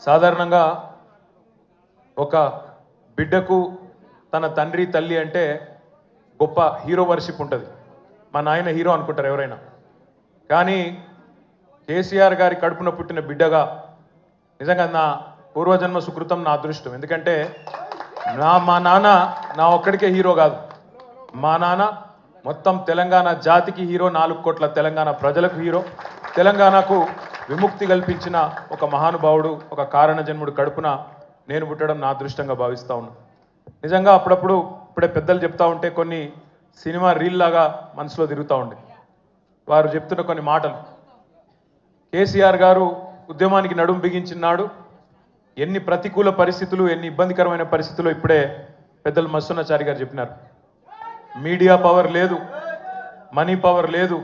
సాధారణంగా ఒక బిడ్డకు తన తండ్రి తల్లి అంటే గొప్ప హీరో వర్షిప్ ఉంటుంది. మా నాయన హీరో అనుకుంటారు ఎవరైనా. కానీ కేసీఆర్ గారి కడుపున పుట్టిన బిడ్డగా నిజంగా నా పూర్వజన్మ సుకృతం, నా అదృష్టం. ఎందుకంటే మా నాన్న నా ఒక్కడికే హీరో కాదు. మా నాన్న మొత్తం తెలంగాణ జాతికి హీరో, 4 కోట్ల తెలంగాణ ప్రజలకు హీరో. తెలంగాణకు విముక్తి కల్పించిన ఒక మహానుభావుడు, ఒక కారణ జన్ముడు కడుపున నేను పుట్టడం నా అదృష్టంగా భావిస్తూ ఉన్నాను. నిజంగా అప్పుడప్పుడు ఇప్పుడే పెద్దలు చెప్తా ఉంటే కొన్ని సినిమా రీల్ లాగా మనసులో తిరుగుతూ ఉండే. వారు చెప్తున్న కొన్ని మాటలు. కేసీఆర్ గారు ఉద్యమానికి నడుం బిగించినాడు. ఎన్ని ప్రతికూల పరిస్థితులు, ఎన్ని ఇబ్బందికరమైన పరిస్థితులు ఇప్పుడే పెద్దలు మస్సున్నాచారి గారు చెప్పినారు. మీడియా పవర్ లేదు, మనీ పవర్ లేదు,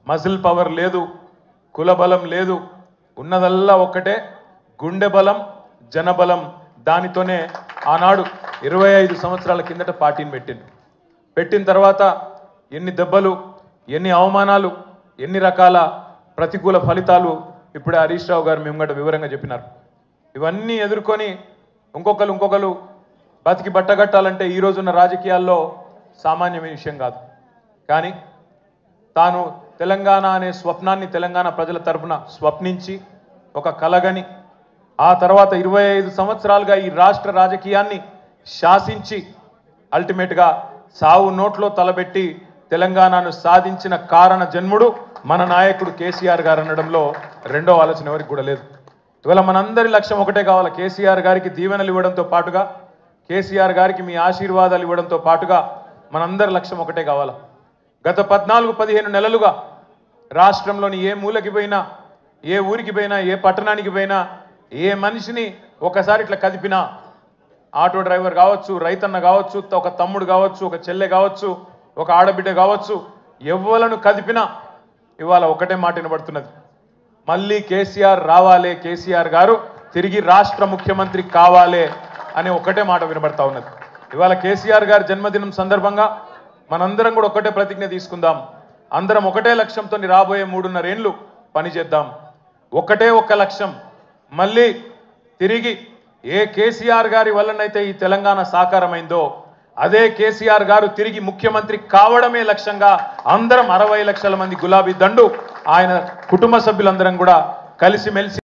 మజిల్ పవర్ లేదు, కుల బలం లేదు, ఉన్నదల్లా ఒక్కటే గుండె బలం, జనబలం. దానితోనే ఆనాడు 25 సంవత్సరాల కిందట పార్టీని పెట్టిన తర్వాత ఎన్ని దెబ్బలు, ఎన్ని అవమానాలు, ఎన్ని రకాల ప్రతికూల ఫలితాలు ఇప్పుడే హరీష్ రావు గారు మేము వివరంగా చెప్పినారు. ఇవన్నీ ఎదుర్కొని ఇంకొకరు బతికి బట్టగట్టాలంటే ఈ రోజున్న రాజకీయాల్లో సామాన్యమైన విషయం కాదు. కానీ తాను తెలంగాణ అనే స్వప్నాన్ని తెలంగాణ ప్రజల తరఫున స్వప్నించి ఒక కలగని ఆ తర్వాత 25 సంవత్సరాలుగా ఈ రాష్ట్ర రాజకీయాన్ని శాసించి అల్టిమేట్గా సావు నోట్లో తలబెట్టి తెలంగాణను సాధించిన కారణ జన్ముడు మన నాయకుడు కేసీఆర్ గారు అనడంలో రెండో ఆలోచన ఎవరికి కూడా లేదు. ఇవాళ మనందరి లక్ష్యం ఒకటే కావాలి. కేసీఆర్ గారికి దీవెనలు ఇవ్వడంతో పాటుగా, కేసీఆర్ గారికి మీ ఆశీర్వాదాలు ఇవ్వడంతో పాటుగా మనందరి లక్ష్యం ఒకటే కావాలి. గత 14-15 నెలలుగా రాష్ట్రంలోని ఏ మూలకి పోయినా, ఏ ఊరికి పోయినా, ఏ పట్టణానికి పోయినా, ఏ మనిషిని ఒకసారి ఇట్లా కదిపినా, ఆటో డ్రైవర్ కావచ్చు, రైతన్న కావచ్చు, ఒక తమ్ముడు కావచ్చు, ఒక చెల్లె కావచ్చు, ఒక ఆడబిడ్డ కావచ్చు, ఎవ్వలను కదిపినా ఇవాళ ఒకటే మాట వినబడుతున్నది. మళ్ళీ కేసీఆర్ రావాలే, కేసీఆర్ గారు తిరిగి రాష్ట్ర ముఖ్యమంత్రి కావాలే అనే ఒకటే మాట వినబడతా ఉన్నది. ఇవాళ కేసీఆర్ గారి జన్మదినం సందర్భంగా మనందరం కూడా ఒకటే ప్రతిజ్ఞ తీసుకుందాం. అందరం ఒకటే లక్ష్యంతో రాబోయే 3.5 ఏళ్ళు పనిచేద్దాం. ఒకటే ఒక్క లక్ష్యం, మళ్ళీ తిరిగి ఏ కేసీఆర్ గారి వల్లనైతే ఈ తెలంగాణ సాకారమైందో అదే కేసీఆర్ గారు తిరిగి ముఖ్యమంత్రి కావడమే లక్ష్యంగా అందరం 60 లక్షల మంది గులాబీ దండు ఆయన కుటుంబ సభ్యులందరం కూడా కలిసిమెలిసి